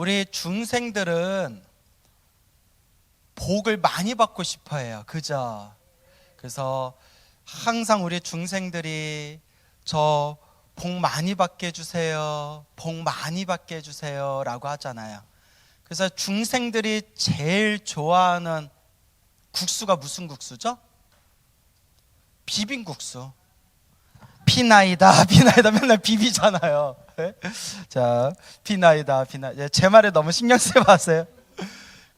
우리 중생들은 복을 많이 받고 싶어 해요. 그죠? 그래서 항상 우리 중생들이 저 복 많이 받게 해주세요, 복 많이 받게 해주세요 라고 하잖아요. 그래서 중생들이 제일 좋아하는 국수가 무슨 국수죠? 비빔국수. 비나이다 비나이다 맨날 비비잖아요. 자, 비나이다 비나이다. 제 말에 너무 신경 쓰지 마세요.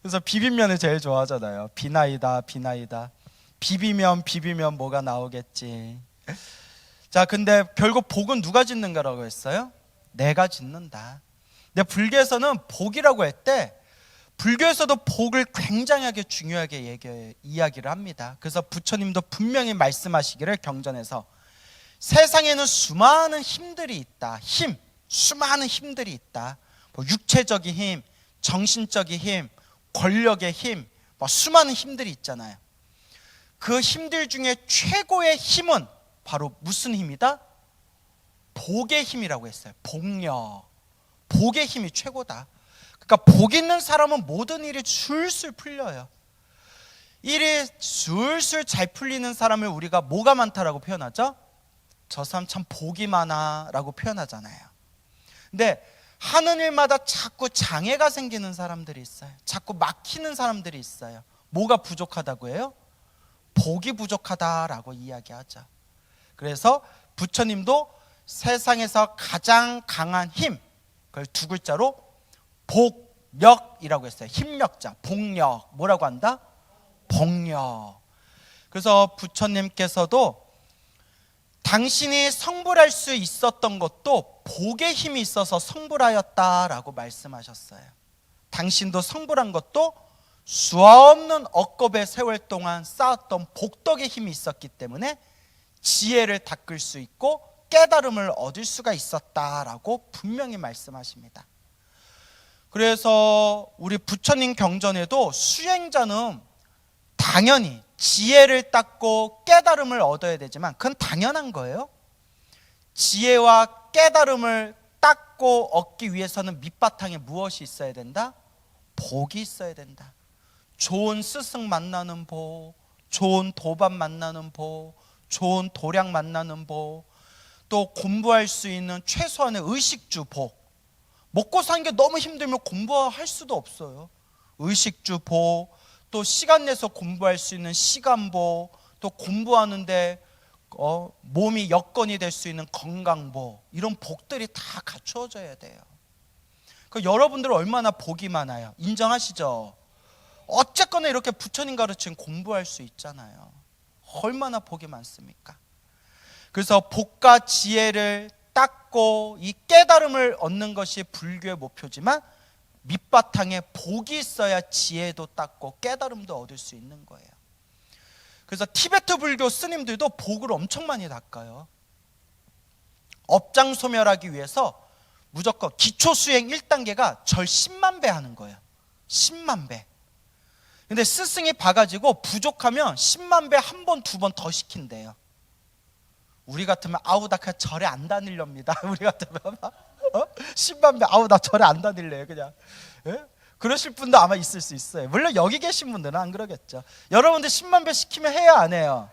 그래서 비빔면을 제일 좋아하잖아요. 비나이다 비나이다. 비비면 뭐가 나오겠지. 자, 근데 결국 복은 누가 짓는가라고 했어요? 내가 짓는다. 근데 불교에서는 복이라고 했대. 불교에서도 복을 굉장하게 중요하게 이야기를 합니다. 그래서 부처님도 분명히 말씀하시기를 경전에서 세상에는 수많은 힘들이 있다. 수많은 힘들이 있다. 뭐 육체적인 힘, 정신적인 힘, 권력의 힘, 뭐 수많은 힘들이 있잖아요. 그 힘들 중에 최고의 힘은 바로 무슨 힘이다? 복의 힘이라고 했어요. 복력. 복의 힘이 최고다. 그러니까 복 있는 사람은 모든 일이 술술 풀려요. 일이 술술 잘 풀리는 사람을 우리가 뭐가 많다라고 표현하죠? 저 사람 참 복이 많아 라고 표현하잖아요. 근데 하는 일마다 자꾸 장애가 생기는 사람들이 있어요. 자꾸 막히는 사람들이 있어요. 뭐가 부족하다고 해요? 복이 부족하다라고 이야기하죠. 그래서 부처님도 세상에서 가장 강한 힘, 그걸 두 글자로 복력이라고 했어요. 힘력자, 복력. 뭐라고 한다? 복력. 그래서 부처님께서도 당신이 성불할 수 있었던 것도 복의 힘이 있어서 성불하였다라고 말씀하셨어요. 당신도 성불한 것도 수없는 억겁의 세월 동안 쌓았던 복덕의 힘이 있었기 때문에 지혜를 닦을 수 있고 깨달음을 얻을 수가 있었다라고 분명히 말씀하십니다. 그래서 우리 부처님 경전에도 수행자는 당연히 지혜를 닦고 깨달음을 얻어야 되지만 그건 당연한 거예요. 지혜와 깨달음을 닦고 얻기 위해서는 밑바탕에 무엇이 있어야 된다? 복이 있어야 된다. 좋은 스승 만나는 복, 좋은 도반 만나는 복, 좋은 도량 만나는 복, 또 공부할 수 있는 최소한의 의식주 복. 먹고 사는 게 너무 힘들면 공부할 수도 없어요. 의식주 복, 또 시간 내서 공부할 수 있는 시간보, 또 공부하는데 몸이 여건이 될 수 있는 건강보, 이런 복들이 다 갖추어져야 돼요. 여러분들 얼마나 복이 많아요. 인정하시죠? 어쨌거나 이렇게 부처님 가르친 공부할 수 있잖아요. 얼마나 복이 많습니까? 그래서 복과 지혜를 닦고 이 깨달음을 얻는 것이 불교의 목표지만 밑바탕에 복이 있어야 지혜도 닦고 깨달음도 얻을 수 있는 거예요. 그래서 티베트 불교 스님들도 복을 엄청 많이 닦아요. 업장 소멸하기 위해서 무조건 기초 수행 1단계가 절 10만 배 하는 거예요. 10만 배. 근데 스승이 봐가지고 부족하면 10만 배 한 번, 두 번 더 시킨대요. 우리 같으면 아우 나 그냥 절에 안 다닐렵니다. 우리 같으면 10만 배 아우 나 절에 안 다닐래요 그냥. 예? 그러실 분도 아마 있을 수 있어요. 물론 여기 계신 분들은 안 그러겠죠. 여러분들 10만 배 시키면 해요 안 해요?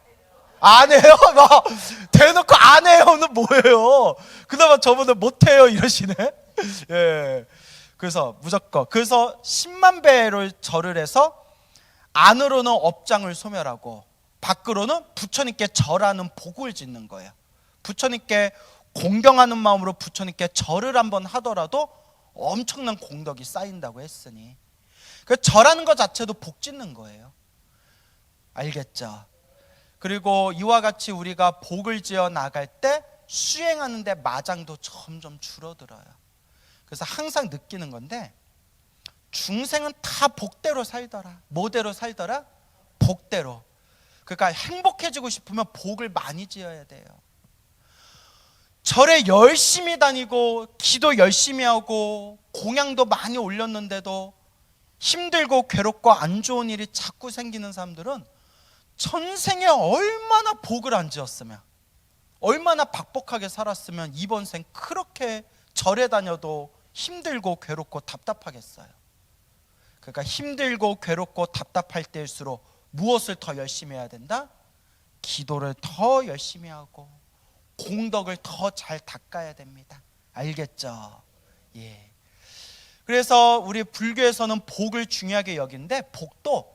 안 해요? 막 대놓고 안 해요는 뭐예요? 그나마 저분은 못해요 이러시네. 예. 그래서 무조건 그래서 10만 배를 절을 해서 안으로는 업장을 소멸하고 밖으로는 부처님께 절하는 복을 짓는 거예요. 부처님께 공경하는 마음으로 부처님께 절을 한번 하더라도 엄청난 공덕이 쌓인다고 했으니 그 절하는 것 자체도 복 짓는 거예요. 알겠죠? 그리고 이와 같이 우리가 복을 지어 나갈 때 수행하는데 마장도 점점 줄어들어요. 그래서 항상 느끼는 건데 중생은 다 복대로 살더라. 뭐대로 살더라? 복대로. 그러니까 행복해지고 싶으면 복을 많이 지어야 돼요. 절에 열심히 다니고 기도 열심히 하고 공양도 많이 올렸는데도 힘들고 괴롭고 안 좋은 일이 자꾸 생기는 사람들은 전생에 얼마나 복을 안 지었으면, 얼마나 박복하게 살았으면 이번 생 그렇게 절에 다녀도 힘들고 괴롭고 답답하겠어요. 그러니까 힘들고 괴롭고 답답할 때일수록 무엇을 더 열심히 해야 된다? 기도를 더 열심히 하고 공덕을 더 잘 닦아야 됩니다. 알겠죠? 예. 그래서 우리 불교에서는 복을 중요하게 여기는데, 복도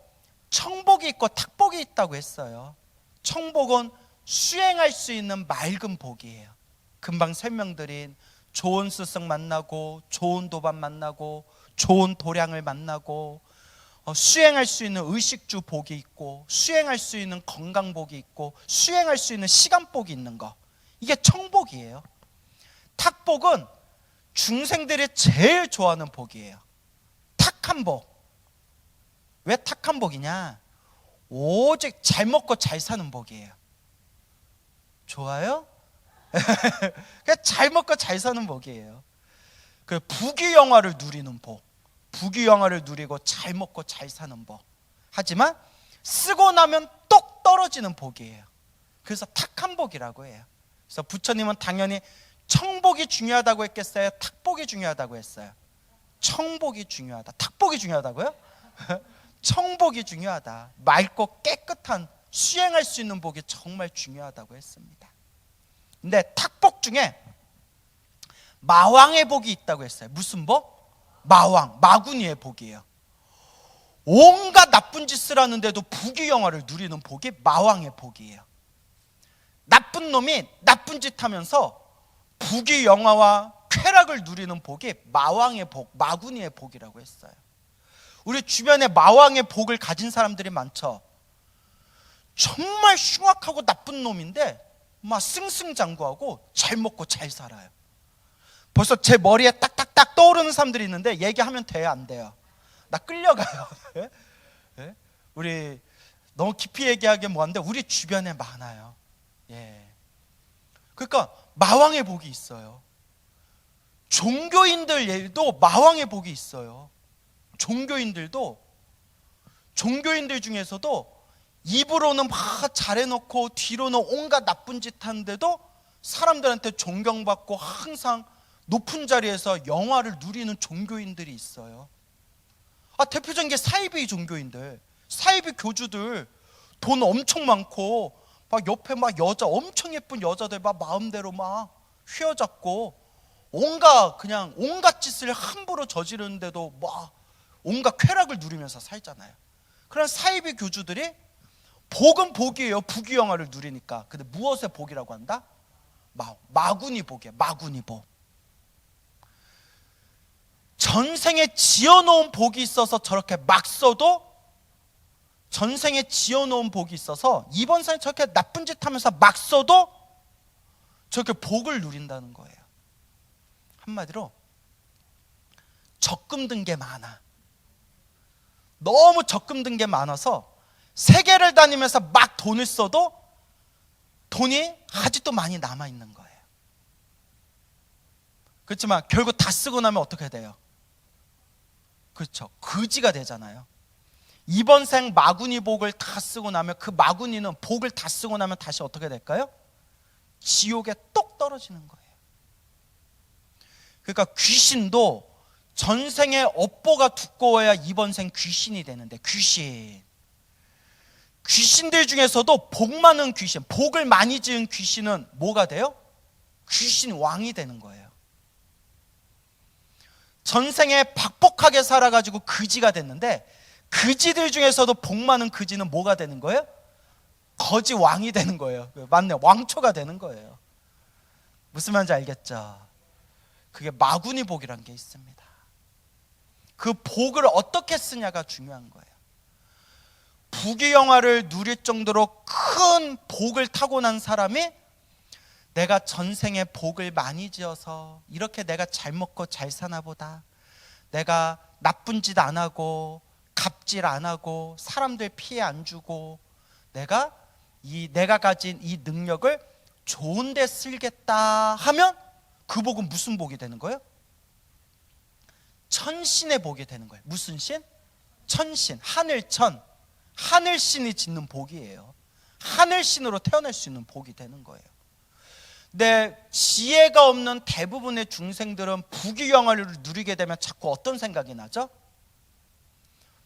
청복이 있고 탁복이 있다고 했어요. 청복은 수행할 수 있는 맑은 복이에요. 금방 설명드린 좋은 스승 만나고 좋은 도반 만나고 좋은 도량을 만나고 수행할 수 있는 의식주 복이 있고 수행할 수 있는 건강복이 있고 수행할 수 있는 시간복이 있는 거, 이게 청복이에요. 탁복은 중생들이 제일 좋아하는 복이에요. 탁한 복. 왜 탁한 복이냐? 오직 잘 먹고 잘 사는 복이에요. 좋아요? 잘 먹고 잘 사는 복이에요. 그 부귀영화를 누리는 복, 부귀영화를 누리고 잘 먹고 잘 사는 복. 하지만 쓰고 나면 똑 떨어지는 복이에요. 그래서 탁한 복이라고 해요. 그래서 부처님은 당연히 청복이 중요하다고 했겠어요? 탁복이 중요하다고 했어요? 청복이 중요하다. 탁복이 중요하다고요? 청복이 중요하다. 맑고 깨끗한 수행할 수 있는 복이 정말 중요하다고 했습니다. 근데 탁복 중에 마왕의 복이 있다고 했어요. 무슨 복? 마왕, 마구니의 복이에요. 온갖 나쁜 짓을 하는데도 부귀영화를 누리는 복이 마왕의 복이에요. 나쁜 놈이 나쁜 짓 하면서 부귀영화와 쾌락을 누리는 복이 마왕의 복, 마구니의 복이라고 했어요. 우리 주변에 마왕의 복을 가진 사람들이 많죠. 정말 흉악하고 나쁜 놈인데 막 승승장구하고 잘 먹고 잘 살아요. 벌써 제 머리에 딱딱딱 떠오르는 사람들이 있는데 얘기하면 돼요, 안 돼요? 나 끌려가요. 예? 우리 너무 깊이 얘기하기 뭐한데 우리 주변에 많아요. 예. 그러니까 마왕의 복이 있어요. 종교인들 예도 마왕의 복이 있어요. 종교인들 중에서도 입으로는 막 잘해놓고 뒤로는 온갖 나쁜 짓 하는데도 사람들한테 존경받고 항상 높은 자리에서 영화를 누리는 종교인들이 있어요. 대표적인 게 사이비 종교인들, 사이비 교주들, 돈 엄청 많고 막 옆에 막 여자 엄청 예쁜 여자들 막 마음대로 막 휘어잡고 온갖 짓을 함부로 저지르는데도 막 온갖 쾌락을 누리면서 살잖아요. 그런 사이비 교주들이 복은 복이에요. 부귀영화를 누리니까. 근데 무엇의 복이라고 한다? 마구니 복이에요. 마구니 복. 전생에 지어놓은 복이 있어서 저렇게 막 써도, 전생에 지어놓은 복이 있어서 이번 생에 저렇게 나쁜 짓 하면서 막 써도 저렇게 복을 누린다는 거예요. 한마디로 적금 든 게 많아. 너무 적금 든 게 많아서 세계를 다니면서 막 돈을 써도 돈이 아직도 많이 남아있는 거예요. 그렇지만 결국 다 쓰고 나면 어떻게 돼요? 그렇죠, 거지가 되잖아요. 이번 생 마구니 복을 다 쓰고 나면, 그 마구니는 복을 다 쓰고 나면 다시 어떻게 될까요? 지옥에 똑 떨어지는 거예요. 그러니까 귀신도 전생의 업보가 두꺼워야 이번 생 귀신이 되는데, 귀신들 중에서도 복 많은 귀신, 복을 많이 지은 귀신은 뭐가 돼요? 귀신 왕이 되는 거예요. 전생에 박복하게 살아가지고 거지가 됐는데, 거지들 중에서도 복 많은 거지는 뭐가 되는 거예요? 거지 왕이 되는 거예요. 맞네요, 왕초가 되는 거예요. 무슨 말인지 알겠죠? 그게 마구니 복이라는 게 있습니다. 그 복을 어떻게 쓰냐가 중요한 거예요. 부귀영화를 누릴 정도로 큰 복을 타고난 사람이 내가 전생에 복을 많이 지어서 이렇게 내가 잘 먹고 잘 사나 보다, 내가 나쁜 짓 안 하고 갑질 안 하고 사람들 피해 안 주고 내가 가진 이 능력을 좋은 데 쓰겠다 하면 그 복은 무슨 복이 되는 거예요? 천신의 복이 되는 거예요. 무슨 신? 천신, 하늘천, 하늘신이 짓는 복이에요. 하늘신으로 태어날 수 있는 복이 되는 거예요. 내 지혜가 없는 대부분의 중생들은 부귀영화를 누리게 되면 자꾸 어떤 생각이 나죠?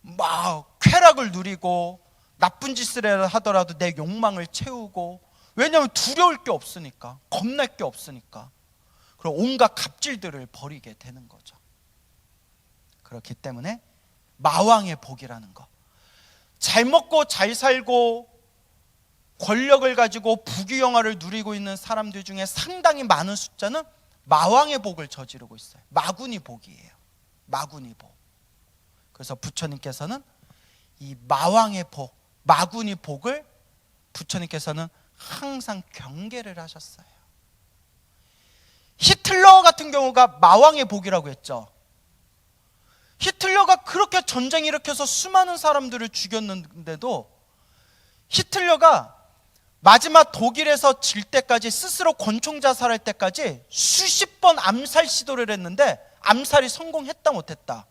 막 쾌락을 누리고 나쁜 짓을 하더라도 내 욕망을 채우고, 왜냐하면 두려울 게 없으니까, 겁날 게 없으니까. 그리고 온갖 갑질들을 벌이게 되는 거죠. 그렇기 때문에 마왕의 복이라는 거, 잘 먹고 잘 살고 권력을 가지고 부귀영화를 누리고 있는 사람들 중에 상당히 많은 숫자는 마왕의 복을 저지르고 있어요. 마구니 복이에요. 마구니 복. 그래서 부처님께서는 이 마왕의 복, 마구니 복을 부처님께서는 항상 경계를 하셨어요. 히틀러 같은 경우가 마왕의 복이라고 했죠. 히틀러가 그렇게 전쟁 일으켜서 수많은 사람들을 죽였는데도 히틀러가 마지막 독일에서 질 때까지, 스스로 권총 자살할 때까지 수십 번 암살 시도를 했는데 암살이 성공했다 못했다?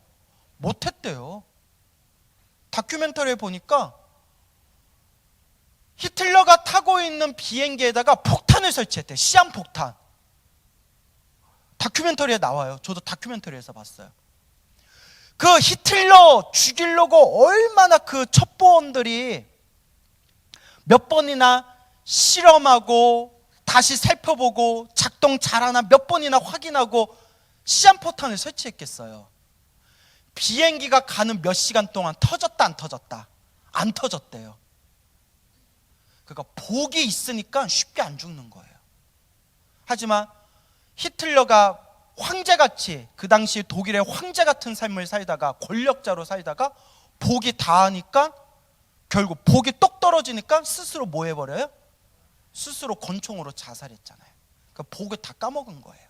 못했대요. 다큐멘터리에 보니까 히틀러가 타고 있는 비행기에다가 폭탄을 설치했대요. 시한폭탄. 다큐멘터리에 나와요. 저도 다큐멘터리에서 봤어요. 그 히틀러 죽이려고 얼마나 그 첩보원들이 몇 번이나 실험하고 다시 살펴보고 작동 잘하나 몇 번이나 확인하고 시한폭탄을 설치했겠어요. 비행기가 가는 몇 시간 동안 터졌다 안 터졌다? 안 터졌대요. 그러니까 복이 있으니까 쉽게 안 죽는 거예요. 하지만 히틀러가 황제같이, 그 당시 독일의 황제 같은 삶을 살다가, 권력자로 살다가 복이 다하니까, 결국 복이 똑 떨어지니까 스스로 뭐 해버려요? 스스로 권총으로 자살했잖아요. 그러니까 복을 다 까먹은 거예요.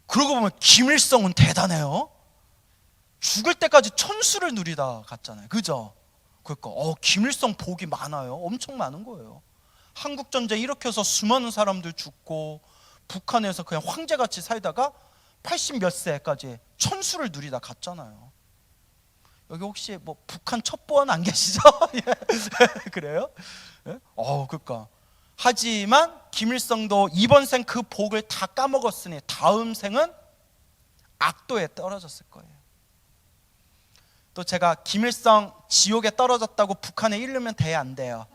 그러고 보면 김일성은 대단해요. 죽을 때까지 천수를 누리다 갔잖아요. 그죠? 그러니까 김일성 복이 많아요. 엄청 많은 거예요. 한국전쟁 일으켜서 수많은 사람들 죽고, 북한에서 그냥 황제같이 살다가 80 몇 세까지 천수를 누리다 갔잖아요. 여기 혹시 뭐 북한 첩보원 안 계시죠? 예. 그래요? 예? 그러니까. 하지만 김일성도 이번 생 그 복을 다 까먹었으니 다음 생은 악도에 떨어졌을 거예요. 또 제가 김일성 지옥에 떨어졌다고 북한에 이르면 돼요, 안 돼요?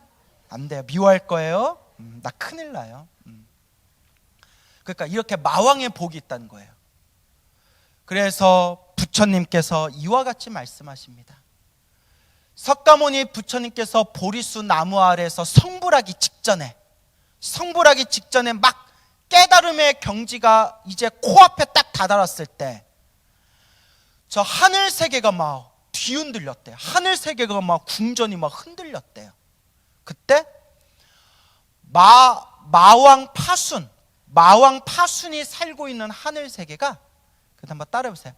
안 돼요. 미워할 거예요. 나 큰일 나요. 그러니까 이렇게 마왕의 복이 있다는 거예요. 그래서 부처님께서 이와 같이 말씀하십니다. 석가모니 부처님께서 보리수 나무 아래에서 성불하기 직전에 막 깨달음의 경지가 이제 코앞에 딱 다다랐을 때, 저 하늘 세계가 막 뒤흔들렸대요. 하늘 세계가 막 궁전이 막 흔들렸대요. 그때 마왕 파순이 살고 있는 하늘 세계가, 그 한번 따라해보세요.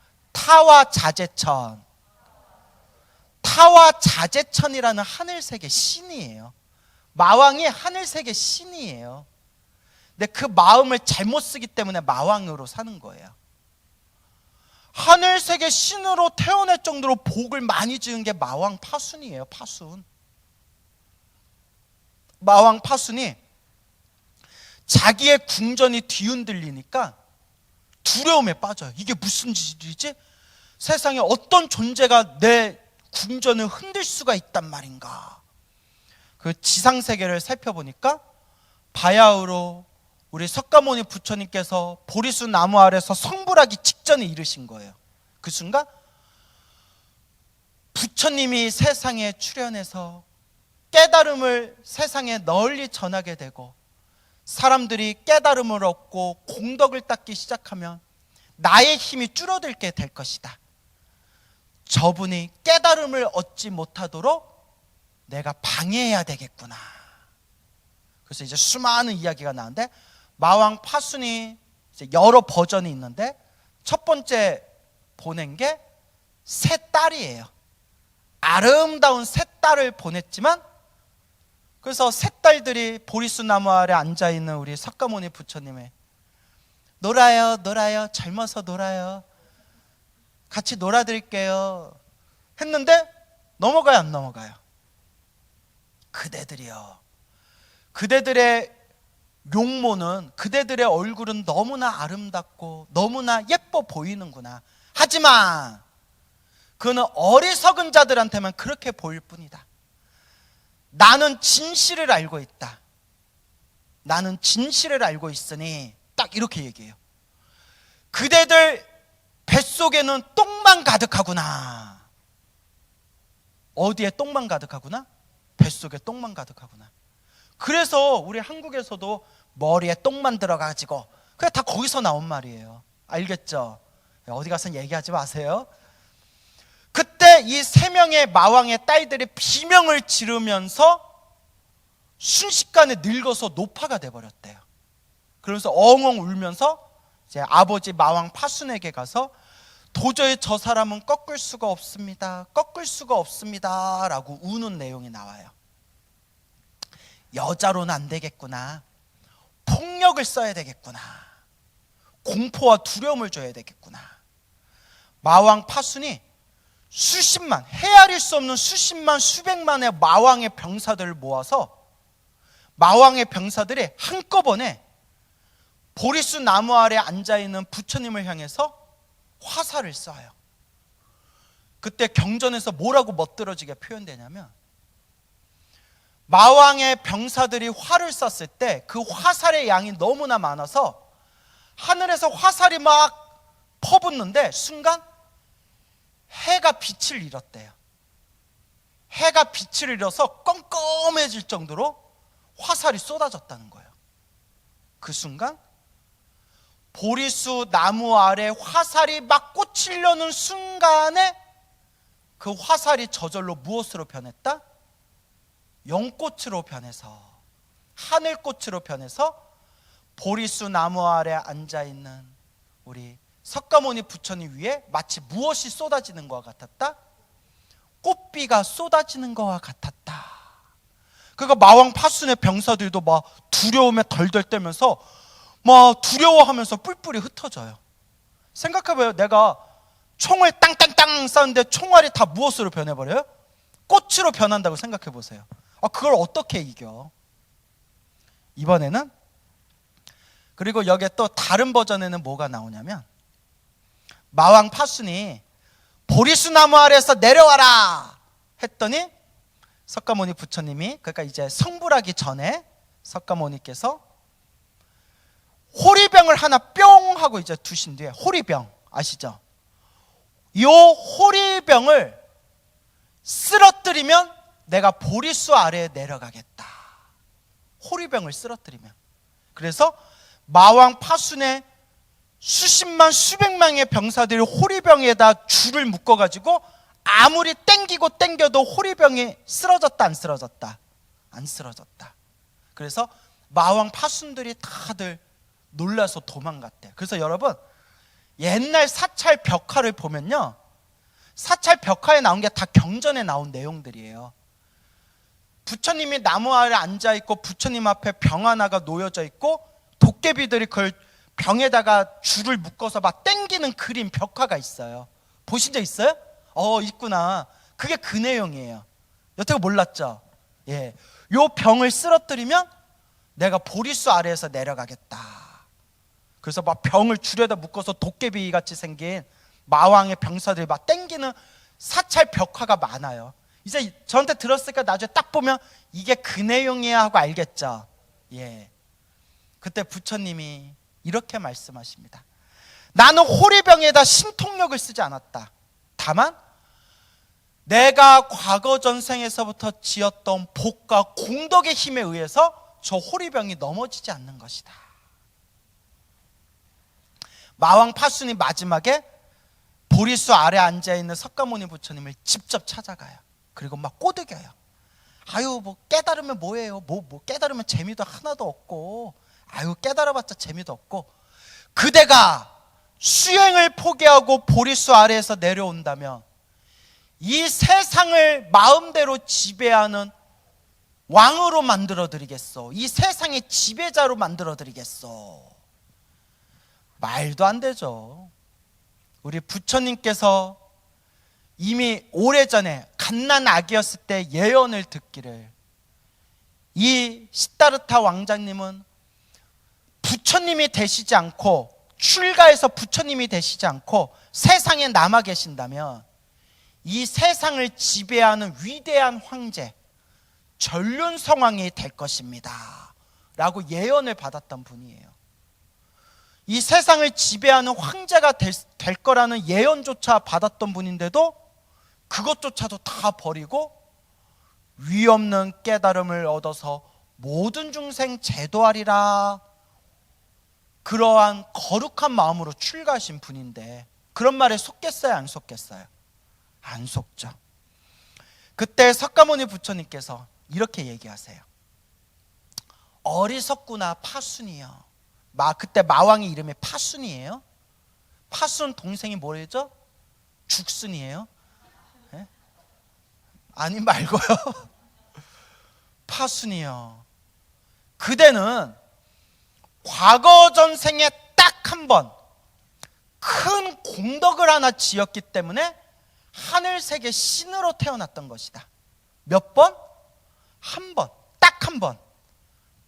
타와자제천이라는 하늘 세계 신이에요. 마왕이 하늘 세계 신이에요. 근데 그 마음을 잘못 쓰기 때문에 마왕으로 사는 거예요. 하늘 세계 신으로 태어날 정도로 복을 많이 지은 게 마왕 파순이에요. 마왕 파순이 자기의 궁전이 뒤흔들리니까 두려움에 빠져요. 이게 무슨 짓이지? 세상에 어떤 존재가 내 궁전을 흔들 수가 있단 말인가? 그 지상세계를 살펴보니까 바야흐로 우리 석가모니 부처님께서 보리수 나무 아래서 성불하기 직전에 이르신 거예요. 그 순간 부처님이 세상에 출현해서 깨달음을 세상에 널리 전하게 되고, 사람들이 깨달음을 얻고 공덕을 닦기 시작하면 나의 힘이 줄어들게 될 것이다. 저분이 깨달음을 얻지 못하도록 내가 방해해야 되겠구나. 그래서 이제 수많은 이야기가 나는데, 마왕 파순이 이제 여러 버전이 있는데, 첫 번째 보낸 게 세 딸이에요. 아름다운 세 딸을 보냈지만, 그래서 세 딸들이 보리수 나무 아래 앉아있는 우리 석가모니 부처님의 놀아요, 젊어서 놀아요, 같이 놀아드릴게요 했는데 넘어가요, 안 넘어가요? 그대들이요, 그대들의 용모는, 그대들의 얼굴은 너무나 아름답고 너무나 예뻐 보이는구나. 하지만 그는 어리석은 자들한테만 그렇게 보일 뿐이다. 나는 진실을 알고 있다. 나는 진실을 알고 있으니, 딱 이렇게 얘기해요. 그대들 뱃속에는 똥만 가득하구나. 어디에 똥만 가득하구나? 뱃속에 똥만 가득하구나. 그래서 우리 한국에서도 머리에 똥만 들어가지고, 그게 다 거기서 나온 말이에요. 알겠죠? 어디 가서 얘기하지 마세요. 그때 이 3명의 마왕의 딸들이 비명을 지르면서 순식간에 늙어서 노파가 돼버렸대요. 그러면서 엉엉 울면서 이제 아버지 마왕 파순에게 가서 도저히 저 사람은 꺾을 수가 없습니다. 꺾을 수가 없습니다. 라고 우는 내용이 나와요. 여자로는 안 되겠구나. 폭력을 써야 되겠구나. 공포와 두려움을 줘야 되겠구나. 마왕 파순이 수십만, 헤아릴 수 없는 수십만, 수백만의 마왕의 병사들을 모아서 마왕의 병사들이 한꺼번에 보리수 나무 아래 앉아있는 부처님을 향해서 화살을 쏴요. 그때 경전에서 뭐라고 멋들어지게 표현되냐면, 마왕의 병사들이 활을 쐈을 때 그 화살의 양이 너무나 많아서 하늘에서 화살이 막 퍼붓는데 순간 해가 빛을 잃었대요. 해가 빛을 잃어서 껌껌해질 정도로 화살이 쏟아졌다는 거예요. 그 순간 보리수 나무 아래 화살이 막 꽂히려는 순간에 그 화살이 저절로 무엇으로 변했다? 연꽃으로 변해서, 하늘꽃으로 변해서 보리수 나무 아래 앉아있는 우리 석가모니 부처님 위에 마치 무엇이 쏟아지는 것과 같았다? 꽃비가 쏟아지는 것과 같았다. 그러니까 마왕 파순의 병사들도 막 두려움에 덜덜 떨면서 막 두려워하면서 뿔뿔이 흩어져요. 생각해봐요. 내가 총을 땅땅땅 쐈는데 총알이 다 무엇으로 변해버려요? 꽃으로 변한다고 생각해보세요. 그걸 어떻게 이겨? 이번에는, 그리고 여기에 또 다른 버전에는 뭐가 나오냐면, 마왕 파순이 보리수 나무 아래에서 내려와라 했더니 석가모니 부처님이, 그러니까 이제 성불하기 전에 석가모니께서 호리병을 하나 뿅 하고 이제 두신 뒤에, 호리병 아시죠? 이 호리병을 쓰러뜨리면 내가 보리수 아래에 내려가겠다. 호리병을 쓰러뜨리면. 그래서 마왕 파순의 수십만 수백만의 병사들이 호리병에다 줄을 묶어가지고 아무리 땡기고 땡겨도 호리병이 쓰러졌다 안 쓰러졌다? 안 쓰러졌다. 그래서 마왕 파순들이 다들 놀라서 도망갔대요. 그래서 여러분, 옛날 사찰 벽화를 보면요, 사찰 벽화에 나온 게 다 경전에 나온 내용들이에요. 부처님이 나무 아래 앉아있고 부처님 앞에 병 하나가 놓여져 있고 도깨비들이 그걸 병에다가 줄을 묶어서 막 땡기는 그림 벽화가 있어요. 보신 적 있어요? 있구나. 그게 그 내용이에요. 여태껏 몰랐죠? 예, 요 병을 쓰러뜨리면 내가 보리수 아래에서 내려가겠다. 그래서 막 병을 줄에다 묶어서 도깨비 같이 생긴 마왕의 병사들이 막 땡기는 사찰 벽화가 많아요. 이제 저한테 들었으니까 나중에 딱 보면 이게 그 내용이야 하고 알겠죠? 예. 그때 부처님이 이렇게 말씀하십니다. 나는 호리병에다 신통력을 쓰지 않았다. 다만 내가 과거 전생에서부터 지었던 복과 공덕의 힘에 의해서 저 호리병이 넘어지지 않는 것이다. 마왕 파순이 마지막에 보리수 아래 앉아있는 석가모니 부처님을 직접 찾아가요. 그리고 막 꼬드겨요. 아유, 뭐 깨달으면 뭐예요? 뭐 깨달으면 재미도 하나도 없고, 아유, 깨달아봤자 재미도 없고, 그대가 수행을 포기하고 보리수 아래에서 내려온다면 이 세상을 마음대로 지배하는 왕으로 만들어드리겠소. 이 세상의 지배자로 만들어드리겠소. 말도 안 되죠. 우리 부처님께서 이미 오래전에 갓난 아기였을 때 예언을 듣기를, 이 시다르타 왕자님은 부처님이 되시지 않고, 출가해서 부처님이 되시지 않고 세상에 남아 계신다면 이 세상을 지배하는 위대한 황제, 전륜성왕이 될 것입니다 라고 예언을 받았던 분이에요. 이 세상을 지배하는 황제가 될 거라는 예언조차 받았던 분인데도 그것조차도 다 버리고 위 없는 깨달음을 얻어서 모든 중생 제도하리라, 그러한 거룩한 마음으로 출가하신 분인데 그런 말에 속겠어요, 안 속겠어요? 안 속죠. 그때 석가모니 부처님께서 이렇게 얘기하세요. 어리석구나 파순이요. 그때 마왕의 이름이 파순이에요. 파순 동생이 뭐랬죠? 죽순이에요. 네? 아니 말고요. 파순이요. 그대는 과거 전생에 딱 한 번 큰 공덕을 하나 지었기 때문에 하늘세계 신으로 태어났던 것이다. 몇 번? 한 번, 딱 한 번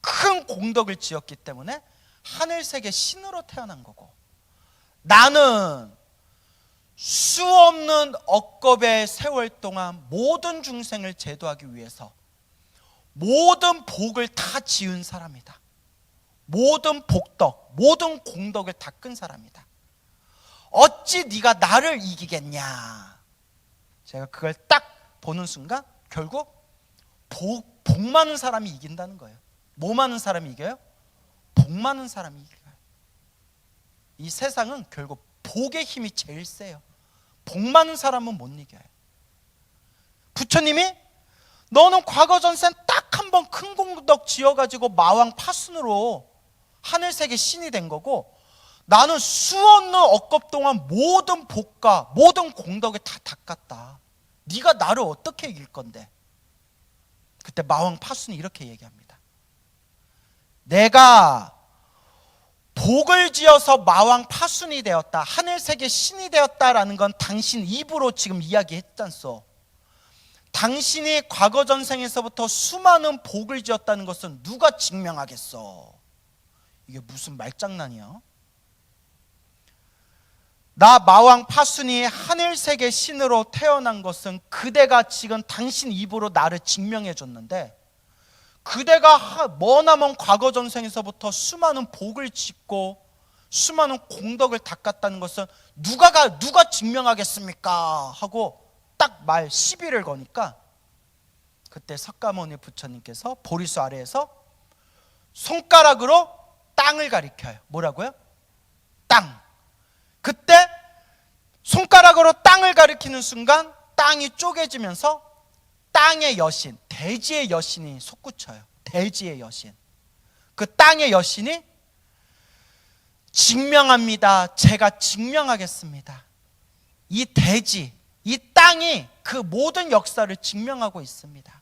큰 공덕을 지었기 때문에 하늘세계 신으로 태어난 거고, 나는 수 없는 억겁의 세월 동안 모든 중생을 제도하기 위해서 모든 복을 다 지은 사람이다. 모든 복덕, 모든 공덕을 다 끈 사람이다. 어찌 네가 나를 이기겠냐. 제가 그걸 딱 보는 순간 결국 복 많은 사람이 이긴다는 거예요. 뭐 많은 사람이 이겨요? 복 많은 사람이 이겨요. 이 세상은 결국 복의 힘이 제일 세요. 복 많은 사람은 못 이겨요. 부처님이 너는 과거 전생 딱 한 번 큰 공덕 지어가지고 마왕 파순으로 하늘세계 신이 된 거고, 나는 수 없는 억겁 동안 모든 복과 모든 공덕을 다 닦았다. 네가 나를 어떻게 이길 건데? 그때 마왕 파순이 이렇게 얘기합니다. 내가 복을 지어서 마왕 파순이 되었다, 하늘세계 신이 되었다라는 건 당신 입으로 지금 이야기했잖소. 당신이 과거 전생에서부터 수많은 복을 지었다는 것은 누가 증명하겠어? 이게 무슨 말장난이야? 나 마왕 파순이 하늘세계 신으로 태어난 것은 그대가 지금 당신 입으로 나를 증명해 줬는데, 그대가 머나먼 과거 전생에서부터 수많은 복을 짓고 수많은 공덕을 닦았다는 것은 누가 증명하겠습니까? 하고 딱 말 시비를 거니까, 그때 석가모니 부처님께서 보리수 아래에서 손가락으로 땅을 가리켜요. 뭐라고요? 땅. 그때 손가락으로 땅을 가리키는 순간 땅이 쪼개지면서 땅의 여신, 대지의 여신이 솟구쳐요. 대지의 여신. 그 땅의 여신이 증명합니다. 제가 증명하겠습니다. 이 대지, 이 땅이 그 모든 역사를 증명하고 있습니다.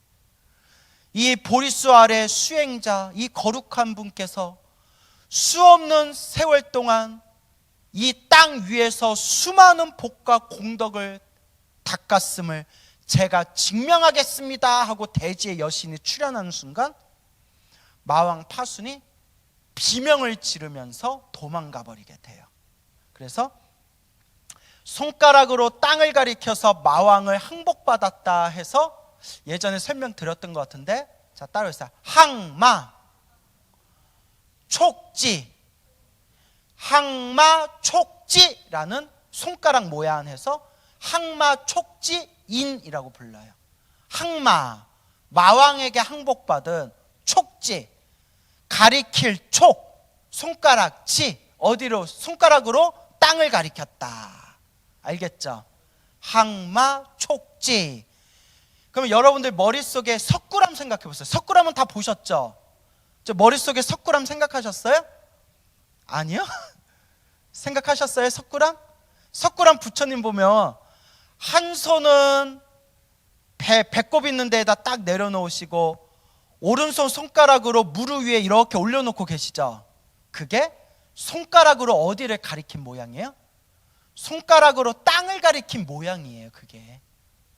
이 보리수 아래 수행자, 이 거룩한 분께서 수 없는 세월 동안 이 땅 위에서 수많은 복과 공덕을 닦았음을 제가 증명하겠습니다 하고 대지의 여신이 출현하는 순간 마왕 파순이 비명을 지르면서 도망가 버리게 돼요. 그래서 손가락으로 땅을 가리켜서 마왕을 항복받았다 해서 예전에 설명드렸던 것 같은데, 자 따라해주세요. 항마 촉지, 항마 촉지라는 손가락 모양해서 항마 촉지인이라고 불러요. 항마, 마왕에게 항복받은, 촉지, 가리킬 촉, 손가락, 지, 어디로? 손가락으로 땅을 가리켰다. 알겠죠? 항마 촉지. 그러면 여러분들 머릿속에 석굴암 생각해 보세요. 석굴암은 다 보셨죠? 저 머릿속에 석굴암 생각하셨어요? 아니요? 생각하셨어요? 석굴암? 석굴암 부처님 보면 한 손은 배꼽 있는 데에다 딱 내려놓으시고 오른손 손가락으로 무릎 위에 이렇게 올려놓고 계시죠? 그게 손가락으로 어디를 가리킨 모양이에요? 손가락으로 땅을 가리킨 모양이에요. 그게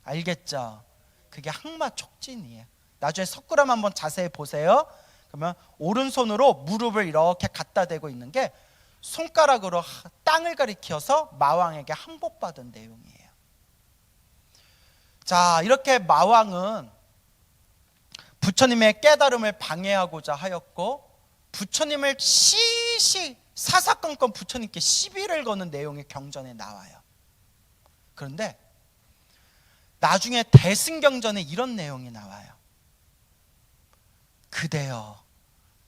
알겠죠? 그게 항마 촉진이에요. 나중에 석굴암 한번 자세히 보세요. 그러면 오른손으로 무릎을 이렇게 갖다 대고 있는 게 손가락으로 땅을 가리켜서 마왕에게 항복받은 내용이에요. 자, 이렇게 마왕은 부처님의 깨달음을 방해하고자 하였고, 부처님을 사사건건 부처님께 시비를 거는 내용이 경전에 나와요. 그런데 나중에 대승경전에 이런 내용이 나와요. 그대여,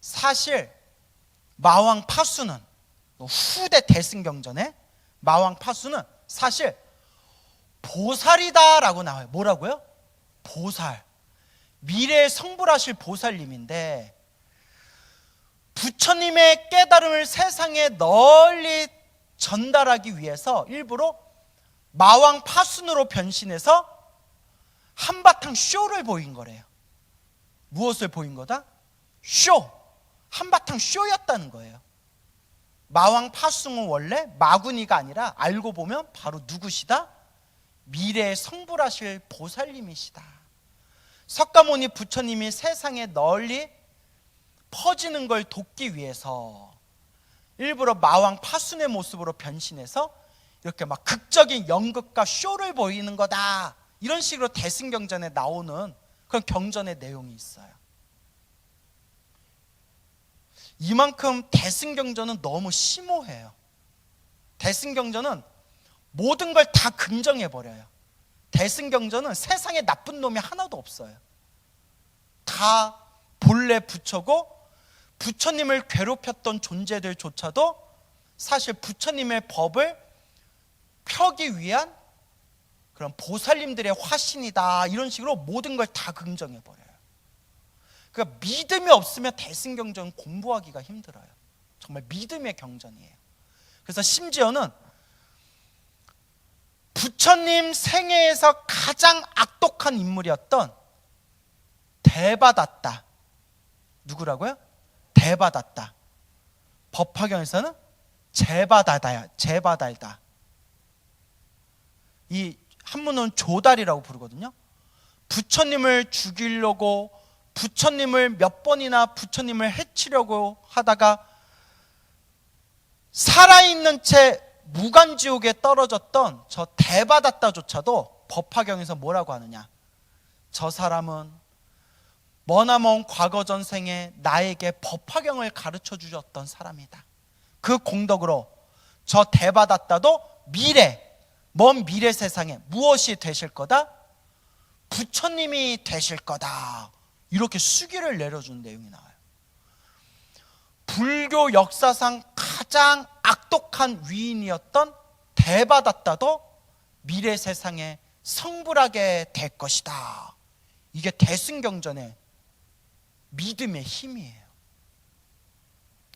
사실 마왕 파수는, 후대 대승경전에 마왕 파수는 사실 보살이다 라고 나와요. 뭐라고요? 보살. 미래에 성불하실 보살님인데, 부처님의 깨달음을 세상에 널리 전달하기 위해서 일부러 마왕 파순으로 변신해서 한바탕 쇼를 보인 거래요. 무엇을 보인 거다? 쇼. 한바탕 쇼였다는 거예요. 마왕 파숭은 원래 마구니가 아니라 알고 보면 바로 누구시다? 미래에 성불하실 보살님이시다. 석가모니 부처님이 세상에 널리 퍼지는 걸 돕기 위해서 일부러 마왕 파순의 모습으로 변신해서 이렇게 막 극적인 연극과 쇼를 보이는 거다, 이런 식으로 대승경전에 나오는 그런 경전의 내용이 있어요. 이만큼 대승경전은 너무 심오해요. 대승경전은 모든 걸 다 긍정해버려요. 대승경전은 세상에 나쁜 놈이 하나도 없어요. 다 본래 부처고, 부처님을 괴롭혔던 존재들조차도 사실 부처님의 법을 펴기 위한 그런 보살님들의 화신이다, 이런 식으로 모든 걸 다 긍정해버려요. 그러니까 믿음이 없으면 대승경전 공부하기가 힘들어요. 정말 믿음의 경전이에요. 그래서 심지어는 부처님 생애에서 가장 악독한 인물이었던 대바다tta, 누구라고요? 대바다tta. 법화경에서는 제바달다. 이 한문은 조달이라고 부르거든요. 부처님을 죽이려고, 부처님을 몇 번이나 부처님을 해치려고 하다가 살아있는 채 무간지옥에 떨어졌던 저 대바다tta조차도 법화경에서 뭐라고 하느냐, 저 사람은 머나먼 과거 전생에 나에게 법화경을 가르쳐 주셨던 사람이다. 그 공덕으로 저 대바다tta도 먼 미래 세상에 무엇이 되실 거다? 부처님이 되실 거다. 이렇게 수기를 내려준 내용이 나와요. 불교 역사상 가장 악독한 위인이었던 대바다tta도 미래 세상에 성불하게 될 것이다. 이게 대승경전의 믿음의 힘이에요.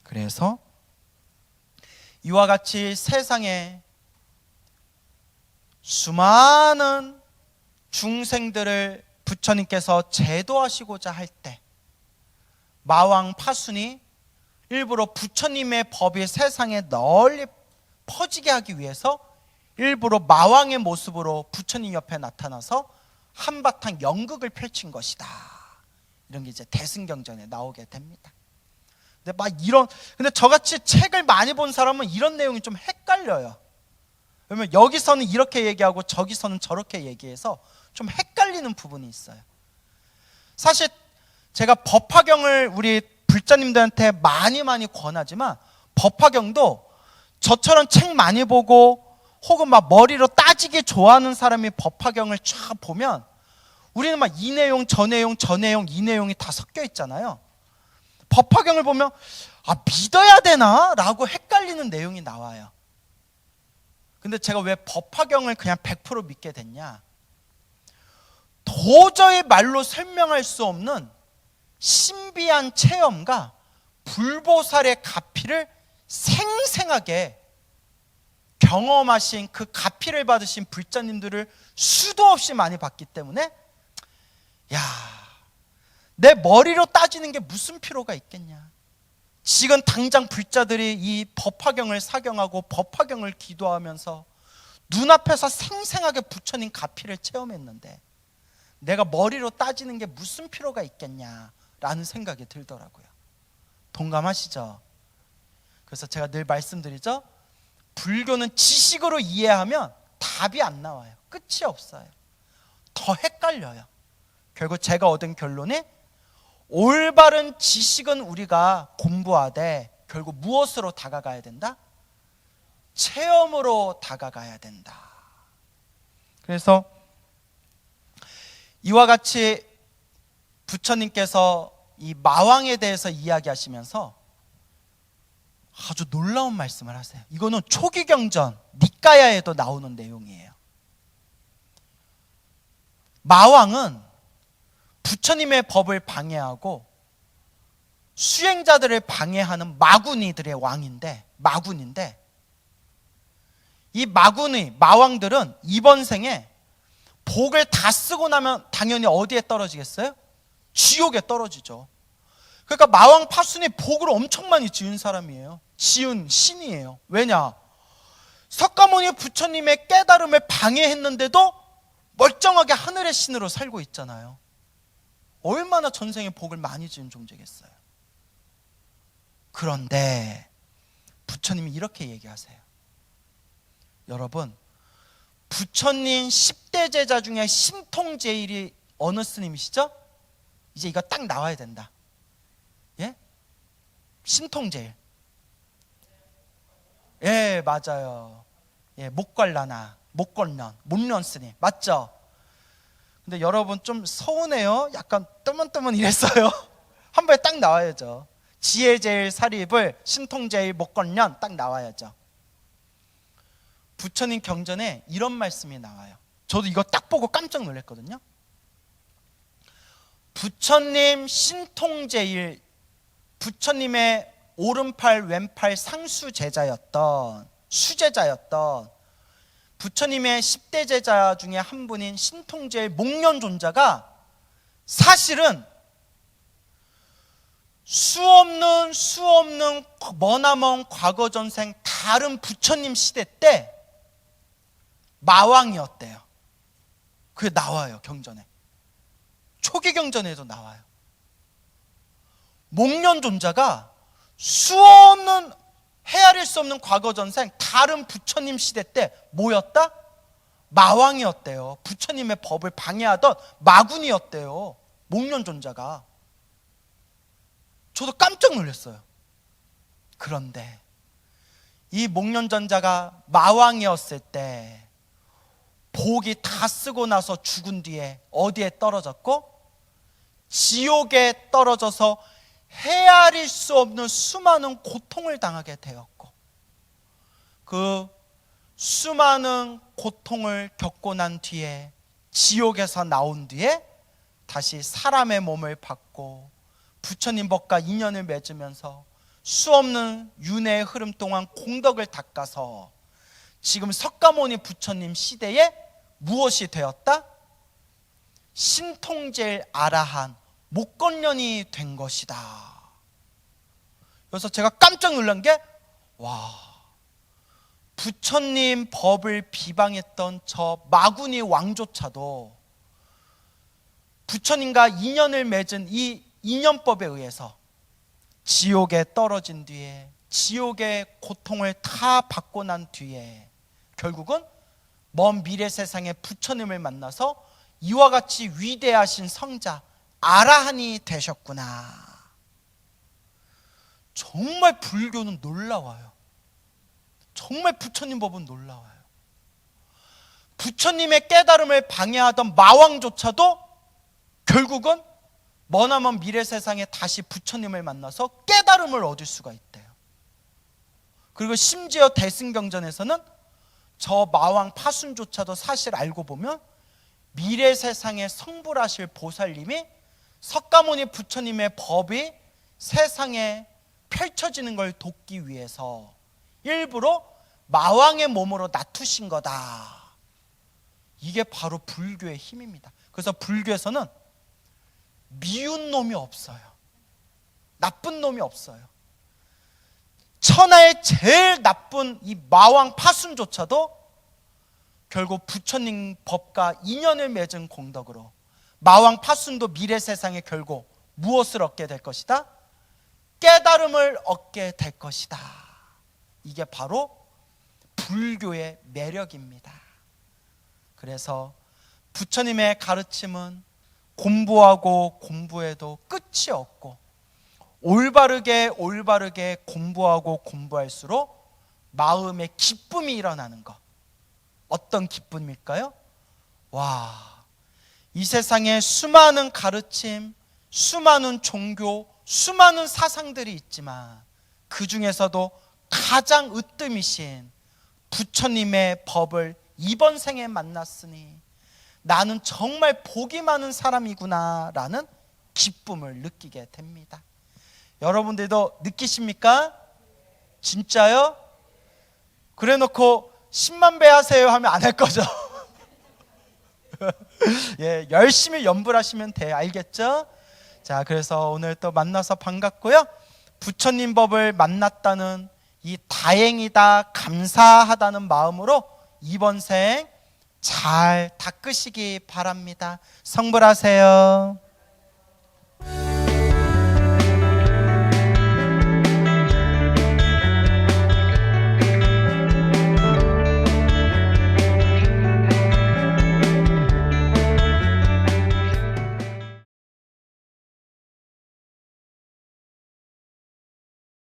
그래서 이와 같이 세상에 수많은 중생들을 부처님께서 제도하시고자 할 때, 마왕 파순이 일부러 부처님의 법이 세상에 널리 퍼지게 하기 위해서 일부러 마왕의 모습으로 부처님 옆에 나타나서 한바탕 연극을 펼친 것이다. 이런 게 이제 대승경전에 나오게 됩니다. 근데 저같이 책을 많이 본 사람은 이런 내용이 좀 헷갈려요. 왜냐면 여기서는 이렇게 얘기하고 저기서는 저렇게 얘기해서 좀 헷갈리는 부분이 있어요. 사실 제가 법화경을 우리 불자님들한테 많이 권하지만, 법화경도 저처럼 책 많이 보고 혹은 막 머리로 따지기 좋아하는 사람이 법화경을 쫙 보면 우리는 막 이 내용 저 내용 이 내용이 다 섞여 있잖아요. 법화경을 보면 믿어야 되나? 라고 헷갈리는 내용이 나와요. 근데 제가 왜 법화경을 그냥 100% 믿게 됐냐? 도저히 말로 설명할 수 없는 신비한 체험과 불보살의 가피를 생생하게 경험하신, 그 가피를 받으신 불자님들을 수도 없이 많이 봤기 때문에 내 머리로 따지는 게 무슨 필요가 있겠냐. 지금 당장 불자들이 이 법화경을 사경하고 법화경을 기도하면서 눈앞에서 생생하게 부처님 가피를 체험했는데 내가 머리로 따지는 게 무슨 필요가 있겠냐라는 생각이 들더라고요. 동감하시죠? 그래서 제가 늘 말씀드리죠. 불교는 지식으로 이해하면 답이 안 나와요. 끝이 없어요. 더 헷갈려요. 결국 제가 얻은 결론이 올바른 지식은 우리가 공부하되 결국 무엇으로 다가가야 된다? 체험으로 다가가야 된다. 그래서 이와 같이 부처님께서 이 마왕에 대해서 이야기하시면서 아주 놀라운 말씀을 하세요. 이거는 초기경전 니까야에도 나오는 내용이에요. 마왕은 부처님의 법을 방해하고 수행자들을 방해하는 마군이들의 마군인데 이 마왕들은 이번 생에 복을 다 쓰고 나면 당연히 어디에 떨어지겠어요? 지옥에 떨어지죠. 그러니까 마왕 파순이 복을 엄청 많이 지은 사람이에요. 지은 신이에요. 왜냐? 석가모니 부처님의 깨달음을 방해했는데도 멀쩡하게 하늘의 신으로 살고 있잖아요. 얼마나 전생에 복을 많이 지은 존재겠어요. 그런데 부처님이 이렇게 얘기하세요. 여러분, 부처님 10대 제자 중에 신통제일이 어느 스님이시죠? 이제 이거 딱 나와야 된다. 예? 신통제일. 예, 맞아요. 예, 목걸련 스님. 맞죠? 근데 여러분 좀 서운해요. 약간 뜨문뜨문 이랬어요. 한 번에 딱 나와야죠. 지혜제일 사리불, 신통제일 목걸련 딱 나와야죠. 부처님 경전에 이런 말씀이 나와요. 저도 이거 딱 보고 깜짝 놀랐거든요. 부처님 신통제일, 부처님의 오른팔 왼팔 상수 제자였던 수제자였던 부처님의 10대 제자 중에 한 분인 신통제일 목련존자가 사실은 수없는 머나먼 과거 전생 다른 부처님 시대 때 마왕이었대요. 그게 나와요, 경전에. 초기 경전에도 나와요. 목련존자가 수없는 헤아릴 수 없는 과거 전생 다른 부처님 시대 때 뭐였다? 마왕이었대요. 부처님의 법을 방해하던 마군이었대요. 목련존자가. 저도 깜짝 놀랐어요. 그런데 이 목련존자가 마왕이었을 때 복이 다 쓰고 나서 죽은 뒤에 어디에 떨어졌고? 지옥에 떨어져서 헤아릴 수 없는 수많은 고통을 당하게 되었고, 그 수많은 고통을 겪고 난 뒤에 지옥에서 나온 뒤에 다시 사람의 몸을 받고 부처님 법과 인연을 맺으면서 수없는 윤회의 흐름 동안 공덕을 닦아서 지금 석가모니 부처님 시대에 무엇이 되었다? 신통제일 아라한 목걸련이 된 것이다. 그래서 제가 깜짝 놀란 게, 와, 부처님 법을 비방했던 저 마구니 왕조차도 부처님과 인연을 맺은 이 인연법에 의해서 지옥에 떨어진 뒤에 지옥의 고통을 다 받고 난 뒤에 결국은 먼 미래 세상에 부처님을 만나서 이와 같이 위대하신 성자 아라한이 되셨구나. 정말 불교는 놀라워요. 정말 부처님 법은 놀라워요. 부처님의 깨달음을 방해하던 마왕조차도 결국은 머나먼 미래 세상에 다시 부처님을 만나서 깨달음을 얻을 수가 있대요. 그리고 심지어 대승경전에서는 저 마왕 파순조차도 사실 알고 보면 미래 세상에 성불하실 보살님이 석가모니 부처님의 법이 세상에 펼쳐지는 걸 돕기 위해서 일부러 마왕의 몸으로 낮추신 거다. 이게 바로 불교의 힘입니다. 그래서 불교에서는 미운 놈이 없어요. 나쁜 놈이 없어요. 천하의 제일 나쁜 이 마왕 파순조차도 결국 부처님 법과 인연을 맺은 공덕으로 마왕 파순도 미래 세상에 결국 무엇을 얻게 될 것이다? 깨달음을 얻게 될 것이다. 이게 바로 불교의 매력입니다. 그래서 부처님의 가르침은 공부하고 공부해도 끝이 없고, 올바르게 공부하고 공부할수록 마음의 기쁨이 일어나는 것. 어떤 기쁨일까요? 와, 이 세상에 수많은 가르침, 수많은 종교, 수많은 사상들이 있지만 그 중에서도 가장 으뜸이신 부처님의 법을 이번 생에 만났으니 나는 정말 복이 많은 사람이구나 라는 기쁨을 느끼게 됩니다. 여러분들도 느끼십니까? 진짜요? 그래 놓고 10만 배 하세요 하면 안 할 거죠? 예, 열심히 연불하시면 돼요. 알겠죠? 자, 그래서 오늘 또 만나서 반갑고요. 부처님 법을 만났다는 이 다행이다, 감사하다는 마음으로 이번 생 잘 닦으시기 바랍니다. 성불하세요.